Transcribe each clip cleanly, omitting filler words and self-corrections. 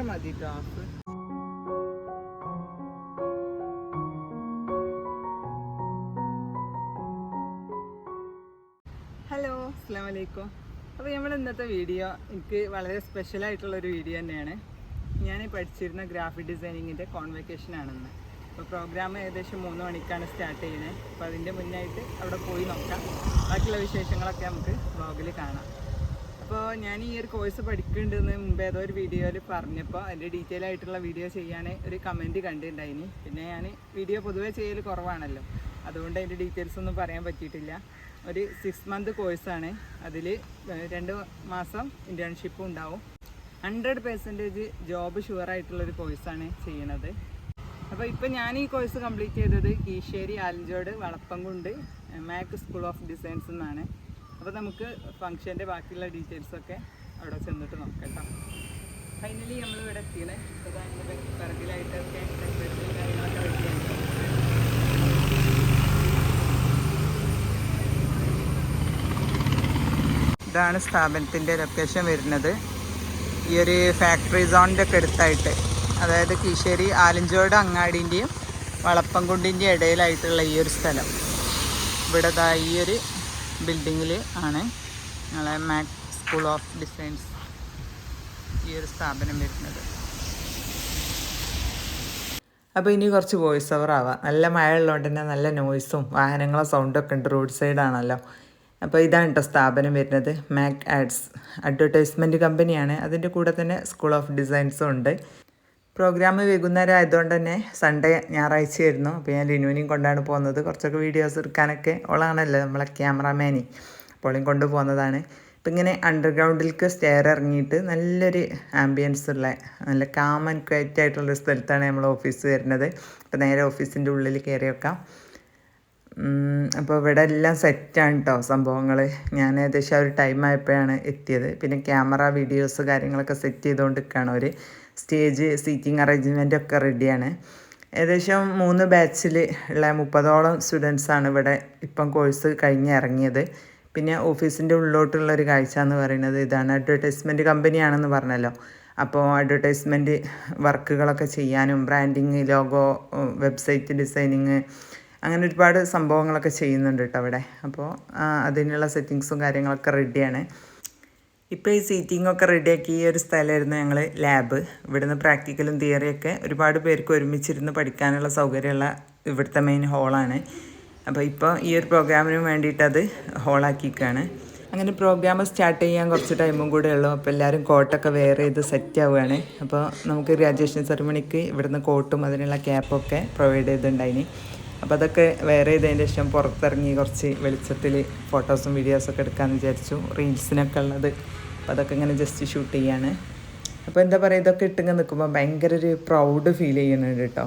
മതി half. Hello, അസ്സലാമു അലൈക്കും. അപ്പോൾ നമ്മൾ ഇന്നത്തെ വീഡിയോ എനിക്ക് വളരെ സ്പെഷ്യലായിട്ടുള്ളൊരു വീഡിയോ തന്നെയാണ്. ഞാൻ പഠിച്ചിരുന്ന ഗ്രാഫിക് ഡിസൈനിങ്ങിൻ്റെ കോൺവെക്കേഷൻ ആണെന്ന്. അപ്പോൾ പ്രോഗ്രാം ഏകദേശം 3 മണിക്കാണ് സ്റ്റാർട്ട് ചെയ്യുന്നത്. അപ്പോൾ അതിൻ്റെ മുന്നായിട്ട് അവിടെ പോയി നോക്കാം. ബാക്കിയുള്ള വിശേഷങ്ങളൊക്കെ നമുക്ക് വ്ളോഗിൽ കാണാം. അപ്പോൾ ഞാൻ ഈ ഒരു കോഴ്സ് പഠിക്കുന്നുണ്ടെന്ന് മുമ്പ് ഏതോ ഒരു വീഡിയോയിൽ പറഞ്ഞപ്പോൾ അതിൻ്റെ ഡീറ്റെയിൽ ആയിട്ടുള്ള വീഡിയോ ചെയ്യാൻ ഒരു കമൻറ്റ് കണ്ടിട്ടുണ്ടായിനി. പിന്നെ ഞാൻ വീഡിയോ പൊതുവേ ചെയ്യൽ കുറവാണല്ലോ, അതുകൊണ്ട് അതിൻ്റെ ഡീറ്റെയിൽസ് ഒന്നും പറയാൻ പറ്റിയിട്ടില്ല. ഒരു 6 മന്ത് കോഴ്സാണ്. അതിൽ 2 മാസം ഇൻറ്റേൺഷിപ്പും ഉണ്ടാവും. 100% ജോബ് ഷുവറായിട്ടുള്ളൊരു കോഴ്സാണ് ചെയ്യണത്. അപ്പോൾ ഇപ്പോൾ ഞാൻ ഈ കോഴ്സ് കംപ്ലീറ്റ് ചെയ്തത് Keesseri ആലഞ്ചോട് വളപ്പംകുണ്ട് Mac school of designs എന്നാണ്. അപ്പോൾ നമുക്ക് ഫംഗ്ഷൻ്റെ ബാക്കിയുള്ള ഡീറ്റെയിൽസൊക്കെ അവിടെ ചെന്നിട്ട് നോക്കാം കേട്ടോ. ഫൈനലി നമ്മളിവിടെ എത്തിയത്. അപ്പോൾ അതിൻ്റെ പിറകിലായിട്ടൊക്കെ ഡെക്കറേഷൻ കാര്യങ്ങളൊക്കെ റെഡിയാണ്. ഇതാണ് സ്ഥാപനത്തിൻ്റെ ലൊക്കേഷൻ വരുന്നത്. ഈ ഒരു ഫാക്ടറി സോണിൻ്റെ ഒക്കെ അടുത്തായിട്ട്, അതായത് കീശ്ശേരി ആലഞ്ചോട് അങ്ങാടിൻ്റെയും വളപ്പംകുണ്ടിൻ്റെയും ഇടയിലായിട്ടുള്ള ഈ ഒരു സ്ഥലം. ഇവിടെ ഈ ഒരു ബിൽഡിങ്ങിൽ ആണ് ഞങ്ങളെ മാക് സ്കൂൾ ഓഫ് ഡിസൈൻസ് ഈ ഒരു സ്ഥാപനം വരുന്നത്. അപ്പോൾ ഇനി കുറച്ച് വോയിസ് ഓവർ ആവാം. നല്ല മഴ ഉള്ളതുകൊണ്ട് തന്നെ നല്ല നോയ്സും വാഹനങ്ങളെ സൗണ്ടൊക്കെ ഉണ്ട്. റോഡ് സൈഡാണല്ലോ. അപ്പോൾ ഇതാണ് കേട്ടോ സ്ഥാപനം വരുന്നത്. മാക് ആഡ്സ് അഡ്വർടൈസ്മെൻറ്റ് കമ്പനിയാണ്. അതിൻ്റെ കൂടെ തന്നെ സ്കൂൾ ഓഫ് ഡിസൈൻസും ഉണ്ട്. പ്രോഗ്രാം വൈകുന്നേരം ആയതുകൊണ്ട് തന്നെ സൺഡേ ഞായറാഴ്ചയായിരുന്നു. അപ്പോൾ ഞാൻ ലിനുവിനെയും കൊണ്ടാണ് പോകുന്നത്. കുറച്ചൊക്കെ വീഡിയോസ് എടുക്കാനൊക്കെ ഓളാണല്ലോ നമ്മളെ ക്യാമറാമാനി, അപ്പോളെയും കൊണ്ട് പോകുന്നതാണ്. ഇപ്പം ഇങ്ങനെ അണ്ടർഗ്രൗണ്ടിലേക്ക് സ്റ്റെയർ ഇറങ്ങിയിട്ട് നല്ലൊരു ആംബിയൻസ് ഉള്ള നല്ല കാം ആൻഡ് ക്വയറ്റ് ആയിട്ടുള്ളൊരു സ്ഥലത്താണ് നമ്മൾ ഓഫീസ് വരുന്നത്. അപ്പോൾ നേരെ ഓഫീസിൻ്റെ ഉള്ളിൽ കയറി വെക്കാം. അപ്പോൾ ഇവിടെ എല്ലാം സെറ്റാണ് കേട്ടോ സംഭവങ്ങൾ. ഞാൻ ഏകദേശം ഒരു ടൈം ആയപ്പോഴാണ് എത്തിയത്. പിന്നെ ക്യാമറ വീഡിയോസ് കാര്യങ്ങളൊക്കെ സെറ്റ് ചെയ്തുകൊണ്ട് നിൽക്കുകയാണ് അവർ. സ്റ്റേജ് സീറ്റിംഗ് അറേഞ്ച്മെൻ്റ് ഒക്കെ റെഡിയാണ്. ഏകദേശം 3 ബാച്ചിൽ ഉള്ള 30ഓളം സ്റ്റുഡൻസാണ് ഇവിടെ ഇപ്പം കോഴ്സ് കഴിഞ്ഞ് ഇറങ്ങിയത്. പിന്നെ ഓഫീസിൻ്റെ ഉള്ളിലോട്ടുള്ളൊരു കാഴ്ച എന്ന് പറയുന്നത് ഇതാണ്. അഡ്വർടൈസ്മെൻറ്റ് കമ്പനിയാണെന്ന് പറഞ്ഞല്ലോ. അപ്പോൾ അഡ്വർടൈസ്മെൻറ്റ് വർക്കുകളൊക്കെ ചെയ്യാനും ബ്രാൻഡിങ്, ലോഗോ, വെബ്സൈറ്റ് ഡിസൈനിങ്, അങ്ങനെ ഒരുപാട് സംഭവങ്ങളൊക്കെ ചെയ്യുന്നുണ്ട് കേട്ടോ അവിടെ. അപ്പോൾ അതിനുള്ള സെറ്റിങ്സും കാര്യങ്ങളൊക്കെ റെഡിയാണ്. ഇപ്പോൾ ഈ സീറ്റിങ്ങൊക്കെ റെഡിയാക്കി ഈ ഒരു സ്ഥലമായിരുന്നു ഞങ്ങൾ ലാബ്. ഇവിടുന്ന് പ്രാക്ടിക്കലും തിയറിയൊക്കെ ഒരുപാട് പേർക്ക് ഒരുമിച്ചിരുന്ന് പഠിക്കാനുള്ള സൗകര്യമുള്ള ഇവിടുത്തെ മെയിൻ ഹോളാണ്. അപ്പോൾ ഇപ്പോൾ ഈ ഒരു പ്രോഗ്രാമിന് വേണ്ടിയിട്ട് അത് ഹോളാക്കിയിരിക്കുകയാണ്. അങ്ങനെ പ്രോഗ്രാം സ്റ്റാർട്ട് ചെയ്യാൻ കുറച്ച് ടൈമും കൂടെ ഉള്ളൂ. അപ്പോൾ എല്ലാവരും കോട്ടൊക്കെ വെയർ ചെയ്ത് സെറ്റ് ആവുകയാണ്. അപ്പോൾ നമുക്ക് ഗ്രാജുവേഷൻ സെറിമണിക്ക് ഇവിടുന്ന് കോട്ടും അതിനുള്ള ക്യാപ്പൊക്കെ പ്രൊവൈഡ് ചെയ്തിട്ടുണ്ടായിന്. അപ്പോൾ അതൊക്കെ വെയർ ചെയ്തതിൻ്റെ ശേഷം പുറത്തിറങ്ങി കുറച്ച് വെളിച്ചത്തിൽ ഫോട്ടോസും വീഡിയോസൊക്കെ എടുക്കാമെന്ന് വിചാരിച്ചു. റീൽസിനൊക്കെ ഉള്ളത്. അപ്പോൾ അതൊക്കെ ഇങ്ങനെ ജസ്റ്റ് ഷൂട്ട് ചെയ്യാണ്. അപ്പോൾ എന്താ പറയുക, ഇതൊക്കെ ഇട്ടിങ്ങനെ നിൽക്കുമ്പോൾ ഭയങ്കര ഒരു പ്രൗഡ് ഫീൽ ചെയ്യുന്നുണ്ട് കേട്ടോ.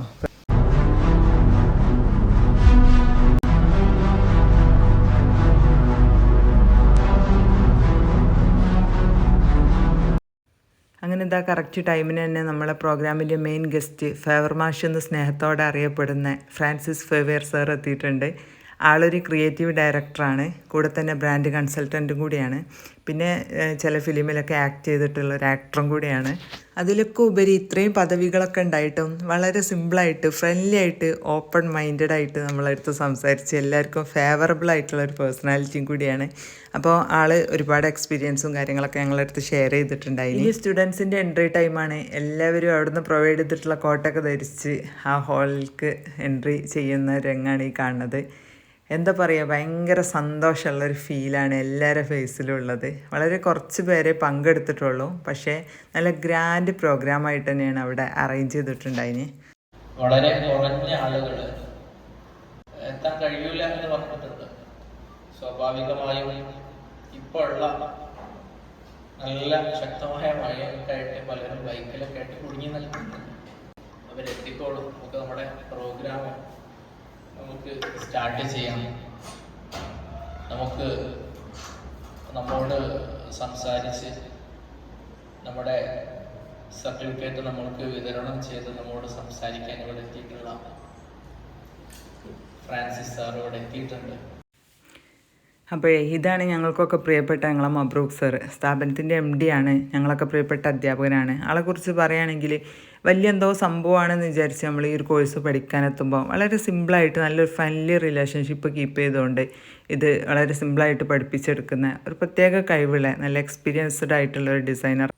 അങ്ങനെ എന്താ കറക്റ്റ് ടൈമിന് തന്നെ നമ്മളെ പ്രോഗ്രാമിൻ്റെ മെയിൻ ഗസ്റ്റ് ഫേവർ മാഷ് എന്ന് സ്നേഹത്തോടെ അറിയപ്പെടുന്ന ഫ്രാൻസിസ് ഫേവിയർ സാർ എത്തിയിട്ടുണ്ട്. ആളൊരു ക്രിയേറ്റീവ് ഡയറക്ടറാണ്, കൂടെ തന്നെ ബ്രാൻഡ് കൺസൾട്ടൻറ്റും കൂടിയാണ്. പിന്നെ ചില ഫിലിമിലൊക്കെ ആക്ട് ചെയ്തിട്ടുള്ള ഒരു ആക്ടറും കൂടിയാണ്. അതിലൊക്കെ ഉപരി ഇത്രയും പദവികളൊക്കെ ഉണ്ടായിട്ടും വളരെ സിമ്പിളായിട്ട് ഫ്രണ്ട്ലി ആയിട്ട് ഓപ്പൺ മൈൻഡഡ് ആയിട്ട് നമ്മളടുത്ത് സംസാരിച്ച് എല്ലാവർക്കും ഫേവറബിൾ ആയിട്ടുള്ള ഒരു പേഴ്സണാലിറ്റിയും കൂടിയാണ്. അപ്പോൾ ആൾ ഒരുപാട് എക്സ്പീരിയൻസും കാര്യങ്ങളൊക്കെ ഞങ്ങളടുത്ത് ഷെയർ ചെയ്തിട്ടുണ്ടായി. ഈ സ്റ്റുഡൻസിൻ്റെ എൻട്രി ടൈമാണ്. എല്ലാവരും അവിടുന്ന് പ്രൊവൈഡ് ചെയ്തിട്ടുള്ള കോട്ടൊക്കെ ധരിച്ച് ആ ഹാളിലേക്ക് എൻട്രി ചെയ്യുന്ന രംഗമാണ് ഈ കാണുന്നത്. എന്താ പറയുക, ഭയങ്കര സന്തോഷമുള്ളൊരു ഫീലാണ് എല്ലാവരുടെ ഫേസിലും ഉള്ളത്. വളരെ കുറച്ച് പേരെ പങ്കെടുത്തിട്ടുള്ളൂ, പക്ഷേ നല്ല ഗ്രാൻഡ് പ്രോഗ്രാമായിട്ട് തന്നെയാണ് അവിടെ അറേഞ്ച് ചെയ്തിട്ടുണ്ടായിന്. വളരെ കുറഞ്ഞ ആളുകൾ എത്താൻ കഴിയൂല എന്ന് പറഞ്ഞിട്ടുണ്ട്. സ്വാഭാവികമായും ഇപ്പോൾ ഉള്ള നല്ല ശക്തമായ മഴയൊക്കെ ആയിട്ട് പലരും ബൈക്കിലൊക്കെ ആയിട്ട് കുടുങ്ങി നിൽക്കുന്നുണ്ട്. അവരെത്തിക്കോളും. നമുക്ക് നമ്മുടെ പ്രോഗ്രാം നമുക്ക് സ്റ്റാർട്ട് ചെയ്യാം. നമുക്ക് നമ്മോട് സംസാരിച്ച് നമ്മുടെ സർട്ടിഫിക്കറ്റ് നമ്മൾക്ക് വിതരണം ചെയ്ത് നമ്മോട് സംസാരിക്കാൻ ഇവിടെ എത്തിയിട്ടുള്ള ഫ്രാൻസിസ് സാർ ഇവിടെ എത്തിയിട്ടുണ്ട്. അപ്പോൾ ഇതാണ് ഞങ്ങൾക്കൊക്കെ പ്രിയപ്പെട്ട ഞങ്ങളെ മബ്രൂക്ക് സർ, സ്ഥാപനത്തിൻ്റെ MD ആണ്, ഞങ്ങളൊക്കെ പ്രിയപ്പെട്ട അധ്യാപകനാണ്. ആളെക്കുറിച്ച് പറയുകയാണെങ്കിൽ വലിയ എന്തോ സംഭവമാണെന്ന് വിചാരിച്ച് നമ്മൾ ഈ ഒരു കോഴ്സ് പഠിക്കാനെത്തുമ്പോൾ വളരെ സിമ്പിളായിട്ട് നല്ലൊരു ഫ്രണ്ട്ലി റിലേഷൻഷിപ്പ് കീപ്പ് ചെയ്തുകൊണ്ട് ഇത് വളരെ സിമ്പിളായിട്ട് പഠിപ്പിച്ചെടുക്കുന്ന ഒരു പ്രത്യേക കഴിവുള്ള നല്ല എക്സ്പീരിയൻസ്ഡ് ആയിട്ടുള്ള ഒരു ഡിസൈനർ.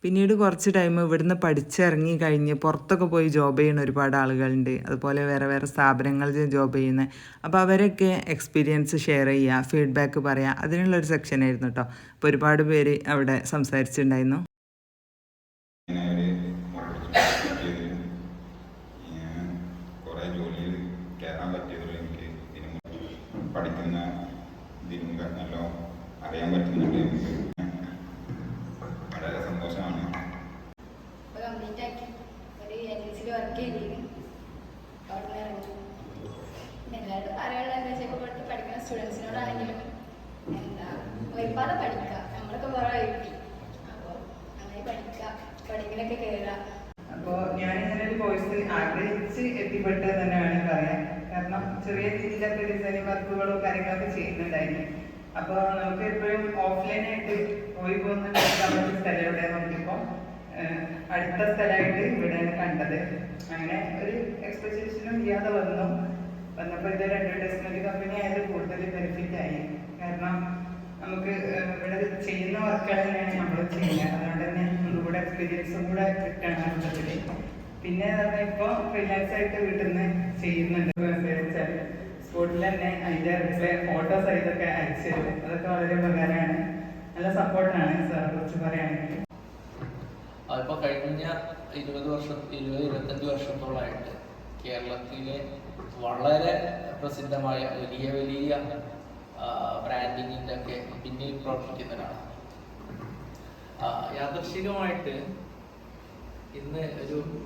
പിന്നീട് കുറച്ച് ടൈം ഇവിടുന്ന് പഠിച്ചിറങ്ങി കഴിഞ്ഞ് പുറത്തൊക്കെ പോയി ജോബ് ചെയ്യുന്ന ഒരുപാട് ആളുകളുണ്ട്, അതുപോലെ വേറെ വേറെ സ്ഥാപനങ്ങളിൽ ജോബ് ചെയ്യുന്ന. അപ്പോൾ അവരൊക്കെ എക്സ്പീരിയൻസ് ഷെയർ ചെയ്യുക, ഫീഡ്ബാക്ക് പറയുക, അതിനുള്ളൊരു സെക്ഷനായിരുന്നു കേട്ടോ. അപ്പോൾ ഒരുപാട് പേര് അവിടെ സംസാരിച്ചിട്ടുണ്ടായിരുന്നു. പഠിക്കുന്ന ഇതിനും അറിയാൻ പറ്റുന്നുണ്ട്. വളരെ സന്തോഷമാണ്. കംപ്ലീറ്റ് ആക്കി ഒരു ഏജൻസിയിൽ വർക്ക് ചെയ്തിരുന്നു. അവിടെ നിന്ന് ഇറങ്ങി എല്ലാവരും പറയാനുള്ള എന്താ വെച്ചാൽ ഇപ്പോൾ ഇവിടുത്തെ പഠിക്കുന്ന സ്റ്റുഡൻസിനോടാണെങ്കിലും ഒരുപാട് പഠിക്കുക. നമ്മളൊക്കെ കുറേ എഴുതി, അപ്പോൾ നന്നായി പഠിക്കലൊക്കെ കയറുക. അപ്പോൾ ഞാനിങ്ങനെ ഒരു കോഴ്സ് ആഗ്രഹിച്ച് എത്തിപ്പെട്ടത് തന്നെ വേണമെങ്കിൽ പറയാം. കാരണം ചെറിയ രീതിയിലൊക്കെ ഡിസൈനിങ് വർക്കുകളും കാര്യങ്ങളൊക്കെ ചെയ്യുന്നുണ്ടായിരുന്നു. അപ്പോൾ നമുക്ക് എപ്പോഴും ഓഫ്ലൈനായിട്ട് പോയി പോകുന്ന സ്ഥലം എവിടെ നോക്കിയപ്പോൾ അടുത്ത സ്ഥലമായിട്ട് ഇവിടെയാണ് കണ്ടത്. അങ്ങനെ ഒരു എക്സ്പെക്ടേഷനും ഇല്ലാതെ വന്നപ്പോൾ ഇതൊരു അഡ്വർടൈസ്മെന്റ് കമ്പനി ആയത് കൂടുതൽ ബെനിഫിറ്റ് ആയി. കാരണം നമുക്ക് ഇവിടെ ചെയ്യുന്ന വർക്കുകൾ തന്നെയാണ് നമ്മൾ ചെയ്യുന്നത്. അതുകൊണ്ട് തന്നെ ഒന്നുകൂടെ എക്സ്പീരിയൻസും കൂടെ കിട്ടണം അർത്ഥത്തിൽ. പിന്നെ ഇപ്പോൾ ഫ്രീലാൻസ് ആയിട്ട് വീട്ടിൽ നിന്ന് ചെയ്യുന്നുണ്ട്. സ്പോട്ടിൽ തന്നെ അതിൻ്റെ റിപ്ലൈ ഫോട്ടോ സൈസൊക്കെ അയച്ചു തരും. അതൊക്കെ വളരെ ഉപകാരമാണ്. നല്ല സപ്പോർട്ടാണ് സാറെ കുറിച്ച് പറയുകയാണെങ്കിൽ. അതിപ്പോൾ കഴിഞ്ഞ 20-25 വർഷത്തോളമായിട്ട് കേരളത്തിലെ വളരെ പ്രസിദ്ധമായ വലിയ വലിയ ബ്രാൻഡിങ്ങിൻ്റെ ഒക്കെ പിന്നിൽ പ്രവർത്തിക്കുന്ന ഒരാളാണ്. യാദൃശ്ചികമായിട്ട് ഇന്ന്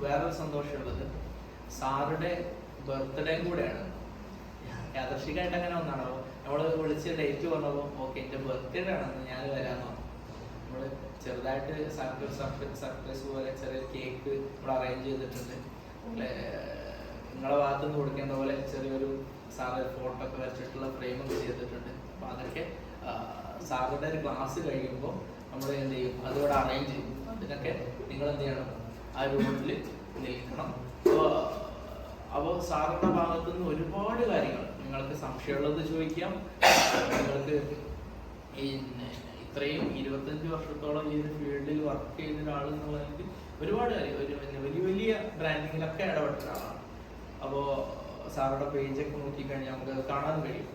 വേറൊരു സന്തോഷമുള്ളത് സാറുടെ ബർത്ത്ഡേയും കൂടെയാണ്. യാദൃശ്ചികമായിട്ട് അങ്ങനെ ഒന്നാണോ നമ്മൾ വിളിച്ച് ഡേറ്റ് പറഞ്ഞപ്പോൾ ഓക്കെ എൻ്റെ ബർത്ത്ഡേ ആണെന്ന് ഞാൻ വരാമെന്ന് പറഞ്ഞു. നമ്മൾ ചെറുതായിട്ട് സർപ്രൈസ് പോലെ ചെറിയൊരു കേക്ക് നമ്മൾ അറേഞ്ച് ചെയ്തിട്ടുണ്ട്. നിങ്ങളെ ഭാഗത്തുനിന്ന് കൊടുക്കേണ്ട പോലെ ചെറിയൊരു സാറ് ഫോട്ടോ ഒക്കെ വരച്ചിട്ടുള്ള ഫ്രെയിമൊക്കെ ചെയ്തിട്ടുണ്ട്. അപ്പോൾ അതൊക്കെ സാറിൻ്റെ ഒരു ക്ലാസ് കഴിയുമ്പോൾ നമ്മൾ എന്ത് ചെയ്യും, അതിവിടെ അറേഞ്ച് ചെയ്യും. അതിനൊക്കെ നിങ്ങൾ എന്ത് ചെയ്യണം, ആ റൂമിൽ നിൽക്കണം. അപ്പോൾ സാറിൻ്റെ ഭാഗത്തുനിന്ന് ഒരുപാട് കാര്യങ്ങൾ നിങ്ങൾക്ക് സംശയമുള്ളത് ചോദിക്കാം. നിങ്ങൾക്ക് ഇത്രയും 25 വർഷത്തോളം ഈ ഒരു ഫീൽഡിൽ വർക്ക് ചെയ്ത ഒരാൾ എന്നുള്ളതിൽ ഒരുപാട് കാര്യം വലിയ വലിയ ബ്രാൻഡിങ്ങിലൊക്കെ ഇടപെട്ട ഒരാളാണ്. അപ്പോൾ സാറുടെ പേജൊക്കെ നോക്കിക്കഴിഞ്ഞാൽ നമുക്ക് കാണാൻ കഴിയും.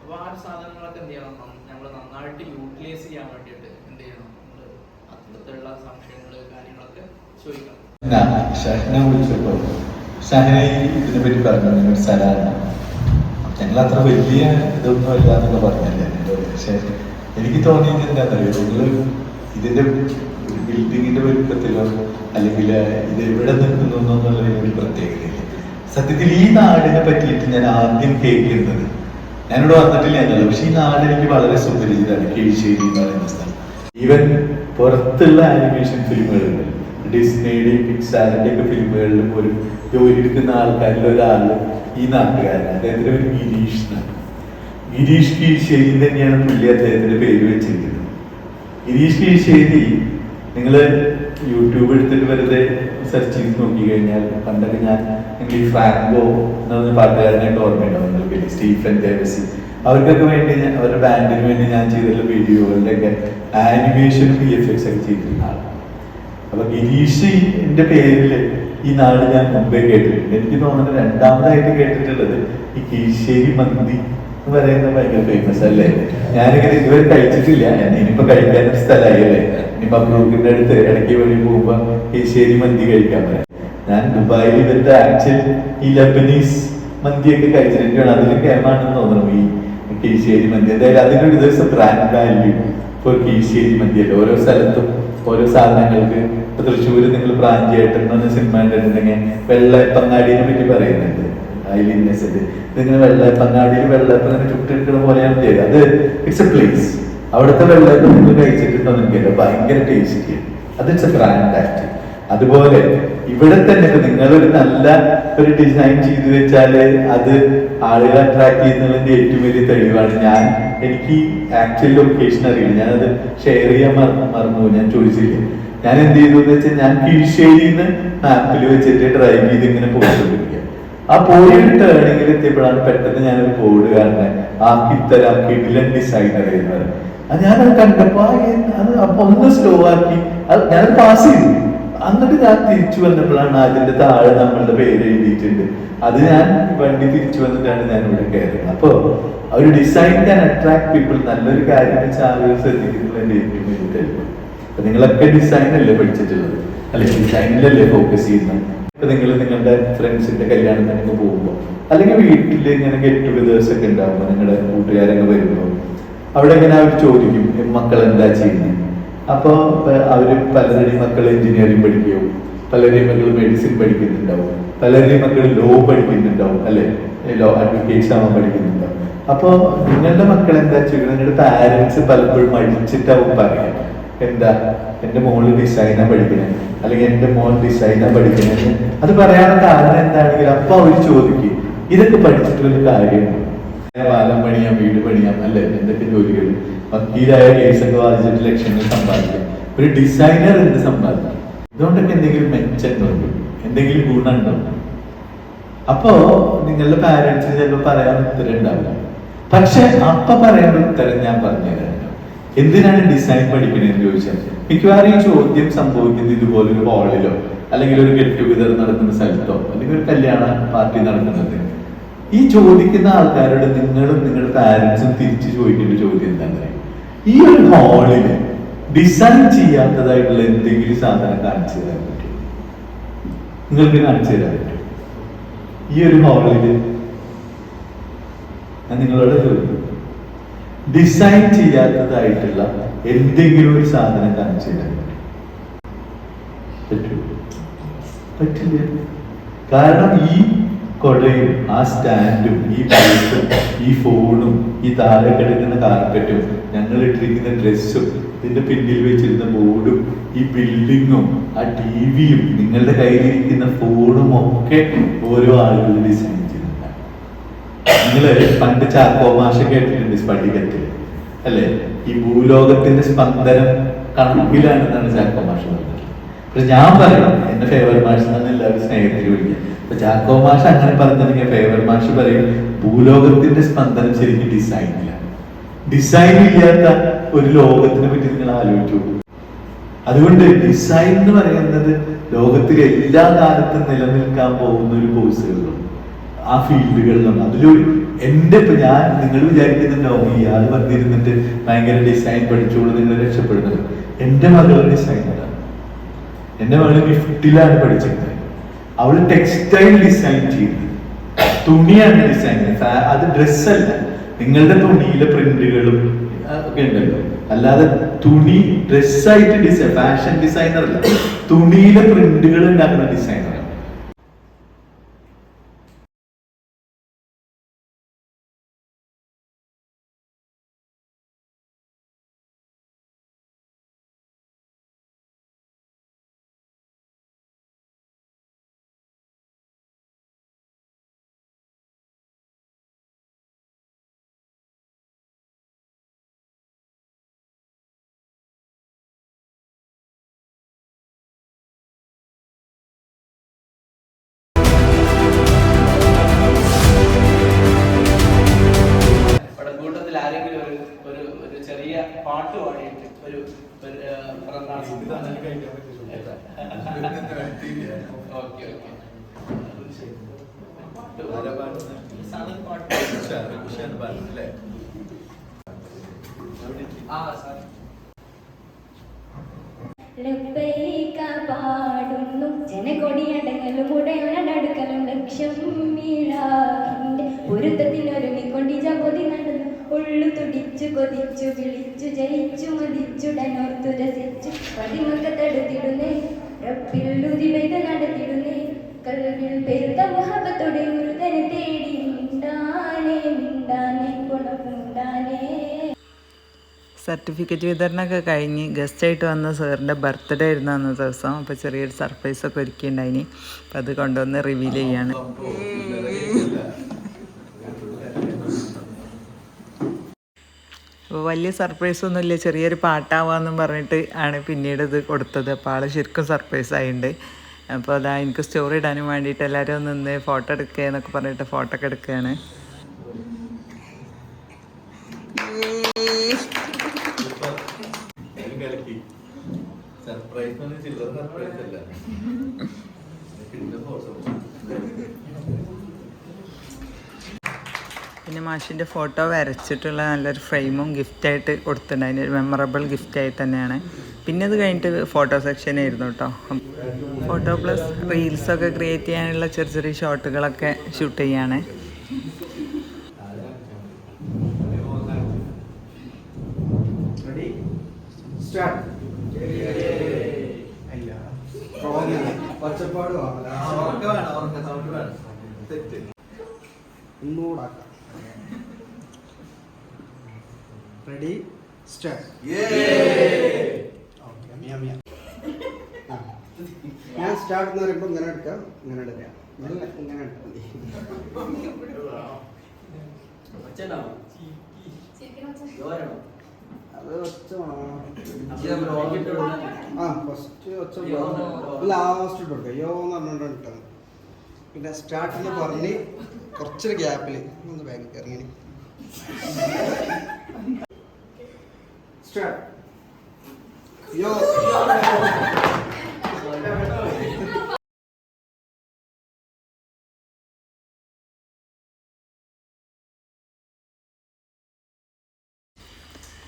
അപ്പോൾ ആ സാധനങ്ങളൊക്കെ എന്ത് ചെയ്യണം, നമ്മൾ നന്നായിട്ട് യൂട്ടിലൈസ് ചെയ്യാൻ വേണ്ടിയിട്ട് എന്ത് ചെയ്യണം, നമ്മൾ അത്തരത്തിലുള്ള സംശയങ്ങൾ കാര്യങ്ങളൊക്കെ ചോദിക്കണം. ഷഹനെ വിളിച്ചപ്പോൾ ഷഹനെ ഇതിനെപ്പറ്റി പറഞ്ഞു സ്ഥലമാണ് ഞങ്ങൾ അത്ര വലിയ ഇതൊന്നും ഇല്ല എന്നൊക്കെ പറഞ്ഞല്ലേ. പക്ഷെ എനിക്ക് തോന്നിയത് എന്താണെന്നറിയോ, നിങ്ങൾ ഇതിൻ്റെ ബിൽഡിങ്ങിൻ്റെ വലുപ്പത്തിലോ അല്ലെങ്കിൽ ഇത് എവിടെ നിൽക്കുന്നു എന്നുള്ളതിന് ഒരു പ്രത്യേകതയില്ല. സത്യത്തിൽ ഈ നാടിനെ പറ്റിയിട്ട് ഞാൻ ആദ്യം കേൾക്കുന്നത്, ഞാനിവിടെ വന്നിട്ടില്ല എന്നല്ല, പക്ഷെ ഈ നാട് എനിക്ക് വളരെ സുപരിചിതമാണ്. കീഴ്ശ്ശേരി എന്ന് പറയുന്ന സ്ഥലം. ഈവൻ പുറത്തുള്ള ആനിമേഷൻ ഫിലിമുകളുണ്ട്, ഡിസ്നിയുടെയും പിക്സാറിൻ്റെ ഒക്കെ ഫിലിമുകളിലും ഒരു ജോലി എടുക്കുന്ന ആൾക്കാരിൽ ഒരാൾ ഈ നാട്ടുകാരൻ, അദ്ദേഹത്തിൻ്റെ ഒരു ഗിരീഷ് എന്നാണ്. ഗിരീഷ് കീഴ്ശ്ശേരി തന്നെയാണ് പുള്ളി അദ്ദേഹത്തിന്റെ പേര് വെച്ചിരിക്കുന്നത്. ഗിരീഷ് കീഴ്ശ്ശേരി നിങ്ങൾ യൂട്യൂബ് എടുത്തിട്ട് വെറുതെ സെർച്ച് ചെയ്ത് നോക്കി കഴിഞ്ഞാൽ പണ്ടൊക്കെ നിങ്ങൾ ഈ ഫ്രാങ്കോ എന്ന് പറഞ്ഞ പാട്ടുകാരനായിട്ട് ഓർമ്മയുണ്ടാവും നിങ്ങൾക്ക്, സ്റ്റീഫൻ ഡേവിസ്, അവർക്കൊക്കെ വേണ്ടി അവരുടെ ബാൻഡിന് വേണ്ടി ഞാൻ ചെയ്തിട്ടുള്ള വീഡിയോകളുടെ ഒക്കെ ആനിമേഷൻ VFX ഒക്കെ ചെയ്തിരുന്ന ആളാണ്. അപ്പൊ ഗിരീഷിന്റെ പേരിൽ ഈ നാട് ഞാൻ മുമ്പേ കേട്ടിട്ടുണ്ട്. എനിക്ക് തോന്നുന്നത് രണ്ടാമതായിട്ട് കേട്ടിട്ടുള്ളത് ഈ കീഴ്ശ്ശേരി മന്തി എന്ന് പറയുന്നത് ഭയങ്കര ഫേമസ് അല്ലേ. ഞാനിങ്ങനെ ഇതുവരെ കഴിച്ചിട്ടില്ല, ഇനിയിപ്പോ കഴിക്കാനൊരു സ്ഥലമായി അല്ലേ. ഇനിയിപ്പോ ബ്രൂക്കിന്റെ അടുത്ത് ഇടയ്ക്ക് വഴി പോകുമ്പോ കീഴ്ശ്ശേരി മന്തി കഴിക്കാൻ പറയാം. ഞാൻ ദുബായിൽ ഇവരുടെ ആക്ച്വൽ ഈ ലബനീസ് മന്തിയൊക്കെ കഴിച്ചിട്ടാണ്, അതിൽ കേമാണെന്ന് തോന്നുന്നു ഈ കീഴ്ശ്ശേരി മന്തി. എന്തായാലും അതിനൊരു ദിവസം ബ്രാൻഡ് വാല്യൂ ഇപ്പോൾ കീഴ്ശ്ശേരി മന്തി അല്ലേ. ഓരോ സ്ഥലത്തും ഓരോ സാധനങ്ങൾക്ക്. ഇപ്പൊ തൃശ്ശൂര് നിങ്ങൾ പ്രാഞ്ചിയായിട്ടെന്ന് സിനിമ കണ്ടിട്ടുണ്ടെങ്കിൽ വെള്ളപ്പങ്ങാടിനെ പറ്റി പറയുന്നുണ്ട്, ഇതിങ്ങനെ വെള്ളപ്പങ്ങാടിയിൽ വെള്ളപ്പം ഇങ്ങനെ ചുട്ടെടുക്കുന്ന പോലെയാണ് ചെയ്തത്. അത് ഇറ്റ്സ് എ പ്ലേസ്. അവിടുത്തെ വെള്ളപ്പം നിങ്ങൾ കഴിച്ചിട്ടുണ്ടോ എനിക്കല്ല, ഭയങ്കര ടേസ്റ്റി. അത് ഇറ്റ്സ് എ ബ്രാൻഡ് ആക്ട്. അതുപോലെ ഇവിടെ തന്നെ ഇപ്പൊ നിങ്ങളൊരു നല്ല ഒരു ഡിസൈൻ ചെയ്തു വെച്ചാല് അത് ആളുകളെ അട്രാക്ട് ചെയ്യുന്നതിന്റെ ഏറ്റവും വലിയ തെളിവാണ്. എനിക്ക് ആക്ച്വൽ ലൊക്കേഷൻ അറിയില്ല, ഞാനത് ഷെയർ ചെയ്യാൻ മറന്നു, ഞാൻ ചോദിച്ചില്ല. ഞാൻ എന്ത് ചെയ്തു എന്ന് വെച്ചാൽ ഞാൻ കീഴ്ശ്ശേരിന്ന് മാപ്പിൽ വെച്ചിട്ട് ഡ്രൈവ് ചെയ്ത് ഇങ്ങനെ പോയിക്കൊണ്ടിരിക്കുക. ആ പോയൊരു ടേണിങ്ങിൽ എത്തിയപ്പോഴാണ് പെട്ടെന്ന് ഞാനൊരു ബോർഡ് കാണുന്നത്, ആക്കിത്തരാം കിഡിലൻ ഡിസൈനർ എന്ന് പറയും. അത് ഞാനത് കണ്ടപ്പോ അത് അപ്പൊ ഒന്ന് സ്ലോ ആക്കി അത് ഞാനത് പാസ് ചെയ്തു. എന്നിട്ട് ഞാൻ തിരിച്ചു വന്നപ്പോഴാണ് അതിന്റെ താഴെ നമ്മളുടെ പേര് എഴുതിയിട്ടുണ്ട്. അത് ഞാൻ വണ്ടി തിരിച്ചു വന്നിട്ടാണ് ഞാൻ ഇവിടെ കയറുന്നത്. അപ്പോ ഒരു ഡിസൈൻ ക്യാൻ അട്രാക്ട് പീപ്പിൾ. നല്ലൊരു കാര്യം വെച്ചാൽ ആളുകൾ ശ്രദ്ധിക്കുന്നതിന്റെ ഏറ്റവും വലിയ തെളിവ്. അപ്പൊ നിങ്ങളൊക്കെ ഡിസൈൻ അല്ലേ പഠിച്ചിട്ടുള്ളത്, അല്ലെങ്കിൽ ഡിസൈനിലല്ലേ ഫോക്കസ് ചെയ്യുന്നത്. ഇപ്പൊ നിങ്ങൾ നിങ്ങളുടെ ഫ്രണ്ട്സിന്റെ കല്യാണത്തിന് പോകുമ്പോൾ, അല്ലെങ്കിൽ വീട്ടിൽ ഇങ്ങനെ ഗെറ്റ് ടുഗദേഴ്സ് ഒക്കെ ഉണ്ടാവുമ്പോൾ, നിങ്ങളുടെ കൂട്ടുകാരൊക്കെ വരുമ്പോൾ അവിടെ ഇങ്ങനെ അവർ ചോദിക്കും മക്കൾ എന്താ ചെയ്യുന്നത്. അപ്പോൾ അവര് പലരുടെയും മക്കൾ എഞ്ചിനീയറിംഗ് പഠിക്കുകയോ, പലരുടെയും മക്കൾ മെഡിസിൻ പഠിക്കുന്നുണ്ടാവും, പലരുടെയും മക്കൾ ലോ പഠിക്കുന്നുണ്ടാവും, അല്ലെ ലോ അഡ്വക്കേറ്റ്സ് ആവാൻ പഠിക്കുന്നുണ്ടാവും. അപ്പോൾ നിങ്ങളുടെ മക്കൾ എന്താ ചെയ്യുന്നത്, നിങ്ങളുടെ പാരന്റ്സ് പലപ്പോഴും അടിച്ചിട്ടാവും പറയാം, എന്താ എന്റെ മോള് ഡിസൈനാ പഠിക്കണേ, അല്ലെങ്കിൽ എന്റെ മോൻ ഡിസൈനാ പഠിക്കണേ. അത് പറയാനുള്ള കാരണം എന്താണെങ്കിലും അപ്പൊ അവർ ചോദിക്കും ഇതൊക്കെ പഠിച്ചിട്ടുള്ള കാര്യമാണ്. പാലം പണിയാം, വീട് പണിയാം, അല്ലെ എന്തൊക്കെ ജോലികൾ, വക്കീലായ കേസൊക്കെ വാദിച്ചിട്ട് ലക്ഷങ്ങൾ സമ്പാദിക്കാം. ഒരു ഡിസൈനർ എന്ത് സമ്പാദിക്കും? ഇതുകൊണ്ടൊക്കെ എന്തെങ്കിലും മെച്ചങ്ങളുണ്ടോ, എന്തെങ്കിലും ഗുണമുണ്ടോ? അപ്പോ നിങ്ങളുടെ പാരന്റ്സിന് ചിലപ്പോൾ പറയാൻ ഉത്തരം ഉണ്ടാവില്ല. പക്ഷെ അപ്പൊ പറയേണ്ട ഉത്തരം ഞാൻ പറഞ്ഞുതരാം. എന്തിനാണ് ഡിസൈൻ പഠിക്കണമെന്ന് ചോദിച്ചാൽ മിക്കവാറും ഈ ചോദ്യം സംഭവിക്കുന്നത് ഇതുപോലൊരു ഹാളിലോ, അല്ലെങ്കിൽ ഒരു ഗെറ്റ് ടുഗദർ നടക്കുന്ന സ്ഥലത്തോ, അല്ലെങ്കിൽ ഒരു കല്യാണ പാർട്ടി നടക്കുന്നത്. ഈ ചോദിക്കുന്ന ആൾക്കാരോട് നിങ്ങളും നിങ്ങളുടെ പാരന്റ്സും തിരിച്ചു ചോദിക്കേണ്ട ചോദ്യം എന്താണെന്ന്, ഈ ഒരു ഹാളില് ഡിസൈൻ ചെയ്യാത്തതായിട്ടുള്ള എന്തെങ്കിലും സാധനം കാണിച്ചു തരാൻ പറ്റും? നിങ്ങൾക്ക് കാണിച്ചു തരാൻ പറ്റും? ഈ ഒരു ഹാളില് ഞാൻ നിങ്ങളോട് ചോദിക്കും, ഡിസൈൻ ചെയ്യാത്തതായിട്ടുള്ള എന്തെങ്കിലും ഒരു സാധനം കാണിച്ചു തരാൻ പറ്റും? പറ്റില്ല. കാരണം ഈ കൊടയും ആ സ്റ്റാൻഡും ഈ ബൈക്കും ഈ ഫോണും ഈ താഴെ കിടക്കുന്ന കാർപ്പറ്റും ഞങ്ങൾ ഇട്ടിരിക്കുന്ന ഡ്രസ്സും ഇതിന്റെ പിന്നിൽ വെച്ചിരുന്ന ബോർഡും ഈ ബിൽഡിങ്ങും ആ ടിവിയും നിങ്ങളുടെ കയ്യിലിരിക്കുന്ന ഫോണും ഒക്കെ ഓരോ ആളുകൾ ഡിസൈൻ ചെയ്തിട്ടുണ്ട്. നിങ്ങള് പണ്ട് ചാക്കോ മാഷ കേട്ടിട്ടുണ്ട് സ്ഫടികത്തിൽ, അല്ലെ? ഈ ഭൂലോകത്തിന്റെ സ്പന്ദനം കണക്കിലാണെന്നാണ് ചാക്കോ മാഷ പറഞ്ഞത്. പക്ഷെ ഞാൻ പറയണം, എന്റെ ഫേവർ മാഷ് എന്നാണ് എല്ലാവരും സ്നേഹത്തിൽ വിളിക്കുക. അപ്പൊ ചാക്കോ മാഷ് അങ്ങനെ പറഞ്ഞിട്ടുണ്ടെങ്കിൽ ഫേവർ മാഷ് പറയും ഭൂലോകത്തിന്റെ സ്പന്ദനം ശരിക്കും ഡിസൈനില്ല. ഡിസൈൻ ഇല്ലാത്ത ഒരു ലോകത്തിനെ പറ്റി നിങ്ങൾ ആലോചിച്ചു. അതുകൊണ്ട് ഡിസൈൻ എന്ന് പറയുന്നത് ലോകത്തിലെ എല്ലാ കാലത്തും നിലനിൽക്കാൻ പോകുന്ന ഒരു കോഴ്സുകളിലും ആ ഫീൽഡുകളിലും അതിലൊരു ഇപ്പൊ നിങ്ങൾ വിചാരിക്കുന്നുണ്ടാവും ഇയാൾ വന്നിരുന്നിട്ട് ഭയങ്കര ഡിസൈൻ പഠിച്ചോളൂ നിങ്ങൾ രക്ഷപ്പെടുന്നത്. എന്റെ മകൾ ഡിസൈനറാണ്. എന്റെ മകൾ ഗിഫ്റ്റിലാണ് പഠിച്ചിരുന്നത്. അവള് ടെക്സ്റ്റൈൽ ഡിസൈൻ ചെയ്തത്, തുണിയാണ് ഡിസൈൻ. അത് ഡ്രസ്സല്ല, നിങ്ങളുടെ തുണിയിലെ പ്രിന്റുകളും ഒക്കെ ഉണ്ടല്ലോ. അല്ലാതെ തുണി ഡ്രസ്സായിട്ട് ഡിസൈൻ, ഫാഷൻ ഡിസൈനർ അല്ല, തുണിയിലെ പ്രിന്റുകൾ ഉണ്ടാക്കുന്ന ഡിസൈനർ. ആരെങ്കിലും ഒരു ചെറിയ പാട്ട് പാടിയിട്ട് ഒരു പാടുന്നു ജനകൊടിയടങ്ങലും ഉടയോടടുക്കലും ലക്ഷ്യം വീഴാന്റെ പൊരുത്തത്തിനൊരുങ്ങിക്കൊണ്ടി ജപതി നടന്നു ഉള്ളു തുടിച്ചു കൊതിച്ചു വിളിച്ചു ജയിച്ചു മതിച്ചുടനോർത്തു രസിച്ചു പതിമക്കത്തടുത്തിടുന്നേ റബ്ബില്ലുതി പെയ്ത് നടത്തിടുന്നേ കൽവിൽ പെരുത്ത മുഹബത്തോടെ മുരുതനെ തേടി മിണ്ടാനേ മിണ്ടാനേ ഗുണമുണ്ടാനേ. സർട്ടിഫിക്കറ്റ് വിതരണമൊക്കെ കഴിഞ്ഞ് ഗസ്റ്റായിട്ട് വന്ന സാറിൻ്റെ ബർത്ത്ഡേ ആയിരുന്നു അന്ന ദിവസം. അപ്പോൾ ചെറിയൊരു സർപ്രൈസൊക്കെ ഒരുക്കിയിട്ടുണ്ടായിനി. അപ്പോൾ അത് കൊണ്ടുവന്ന് റിവീൽ ചെയ്യാണ്. അപ്പോൾ വലിയ സർപ്രൈസൊന്നുമില്ല, ചെറിയൊരു പാട്ടാവാന്നും പറഞ്ഞിട്ട് ആണ് പിന്നീട് ഇത് കൊടുത്തത്. അപ്പോൾ ആൾ ശരിക്കും സർപ്രൈസ് ആയിട്ടുണ്ട്. അപ്പോൾ അതാ എനിക്ക് സ്റ്റോറി ഇടാനും വേണ്ടിയിട്ട് എല്ലാവരും നിന്ന് ഫോട്ടോ എടുക്കുക എന്നൊക്കെ പറഞ്ഞിട്ട് ഫോട്ടോ ഒക്കെ എടുക്കുകയാണ്. പിന്നെ മാഷിൻ്റെ ഫോട്ടോ വരച്ചിട്ടുള്ള നല്ലൊരു ഫ്രെയിമും ഗിഫ്റ്റായിട്ട് കൊടുത്തിട്ടുണ്ട്. അതിനൊരു മെമ്മറബിൾ ഗിഫ്റ്റായിട്ട് തന്നെയാണ്. പിന്നെ അത് കഴിഞ്ഞിട്ട് ഫോട്ടോ സെക്ഷനായിരുന്നു കേട്ടോ. ഫോട്ടോ പ്ലസ് റീൽസൊക്കെ ക്രിയേറ്റ് ചെയ്യാനുള്ള ചെറിയ ചെറിയ ഷോട്ടുകളൊക്കെ ഷൂട്ട് ചെയ്യാണ്. Ready start. ഞാൻ സ്റ്റാർട്ട് എന്ന് പറയുമ്പോൾ ഇങ്ങനെ എടുക്കാം, ഇങ്ങനെ എടുക്കാം, നല്ല ഇങ്ങനെ എടുത്താൽ മതി. അത് ഒച്ച ഫസ്റ്റ് ഒച്ച ലാസ്റ്റ് ഇട്ട് കൊടുക്കാം. യോ എന്ന് പറഞ്ഞുകൊണ്ടാണ് ഇട്ടത്. പിന്നെ സ്റ്റാർട്ടിൽ പറഞ്ഞ് കുറച്ചൊരു ഗ്യാപ്പിൽ ഒന്ന് ബാങ്കിക്ക് ഇറങ്ങി സ്റ്റാർട്ട്. യോ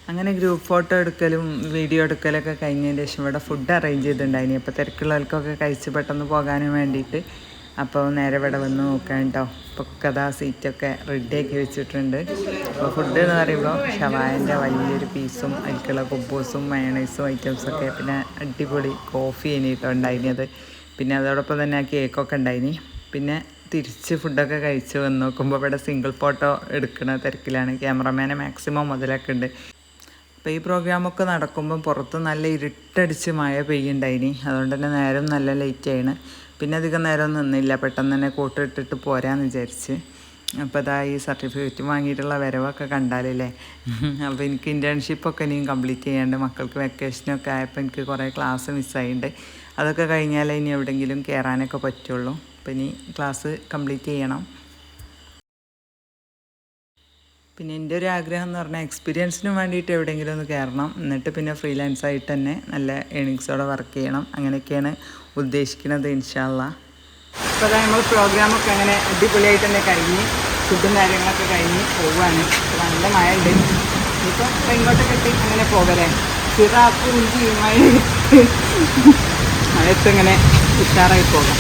അങ്ങനെ ഗ്രൂപ്പ് ഫോട്ടോ എടുക്കലും വീഡിയോ എടുക്കലൊക്കെ കഴിഞ്ഞതിന് ശേഷം ഇവിടെ ഫുഡ് അറേഞ്ച് ചെയ്തിട്ടുണ്ടായിനി. അപ്പോൾ തിരക്കുള്ളവർക്കൊക്കെ കഴിച്ച് പെട്ടെന്ന് പോകാനും വേണ്ടിയിട്ട്. അപ്പോൾ നേരെ ഇവിടെ വന്ന് നോക്കാം കേട്ടോ. ഇപ്പോൾ കഥാ സീറ്റൊക്കെ റെഡിയാക്കി വെച്ചിട്ടുണ്ട്. അപ്പോൾ ഫുഡ് എന്ന് പറയുമ്പോൾ ഷവായൻ്റെ വലിയൊരു പീസും അതിലേക്കുള്ള കുബൂസും മയണൈസും ഐറ്റംസൊക്കെ, പിന്നെ അടിപൊളി കോഫി ഇനിയിട്ടോ ഉണ്ടായിരുന്നത്. പിന്നെ അതോടൊപ്പം തന്നെ ആ കേക്കൊക്കെ ഉണ്ടായിനി. പിന്നെ തിരിച്ച് ഫുഡൊക്കെ കഴിച്ച് വന്ന് നോക്കുമ്പോൾ ഇവിടെ സിംഗിൾ ഫോട്ടോ എടുക്കുന്ന തിരക്കിലാണ്. ക്യാമറമാനെ മാക്സിമം മുതലൊക്കെ ഉണ്ട്. അപ്പോൾ ഈ പ്രോഗ്രാമൊക്കെ നടക്കുമ്പോൾ പുറത്ത് നല്ല ഇരുട്ടടിച്ച് മഴ പെയ്യുണ്ടായിനി. അതുകൊണ്ട് തന്നെ നേരം നല്ല ലേറ്റായിന്. പിന്നെ അധികം നേരം നിന്നില്ല, പെട്ടെന്ന് തന്നെ കോട്ട് ഇട്ടിട്ട് പോരാന്ന് വിചാരിച്ച്. അപ്പോൾ അതാ ഈ സർട്ടിഫിക്കറ്റ് വാങ്ങിയിട്ടുള്ള വരവൊക്കെ കണ്ടാലല്ലേ. അപ്പോൾ എനിക്ക് ഇൻറ്റേൺഷിപ്പൊക്കെ ഇനിയും കംപ്ലീറ്റ് ചെയ്യാണ്ട്, മക്കൾക്ക് വെക്കേഷനൊക്കെ ആയപ്പോൾ എനിക്ക് കുറേ ക്ലാസ് മിസ്സായിട്ടുണ്ട്. അതൊക്കെ കഴിഞ്ഞാലേ ഇനി എവിടെയെങ്കിലും കയറാനൊക്കെ പറ്റുള്ളൂ. അപ്പോൾ ഇനി ക്ലാസ് കംപ്ലീറ്റ് ചെയ്യണം. പിന്നെ എൻ്റെ ഒരു ആഗ്രഹം എന്ന് പറഞ്ഞാൽ എക്സ്പീരിയൻസിന് വേണ്ടിയിട്ട് എവിടെയെങ്കിലും ഒന്ന് കയറണം, എന്നിട്ട് പിന്നെ ഫ്രീലാൻസായിട്ട് തന്നെ നല്ല ഏണിങ്സോടെ വർക്ക് ചെയ്യണം. അങ്ങനെയൊക്കെയാണ് ഉദ്ദേശിക്കുന്നത് ഇൻഷാ അല്ലാഹ്. അപ്പോൾ അതായത് നമ്മൾ പ്രോഗ്രാമൊക്കെ അങ്ങനെ അടിപൊളിയായിട്ട് തന്നെ കഴിഞ്ഞ് ഫുഡും കാര്യങ്ങളൊക്കെ കഴിഞ്ഞ് പോവുകയാണ്. നല്ല മഴ ഉണ്ട്. ഇനിയിപ്പോൾ ഇങ്ങോട്ടൊക്കെ എത്തി അങ്ങനെ പോകലേ. ചിറാക്കും മഴയത്ത് ഇങ്ങനെ ഉഷാറായി പോകാം.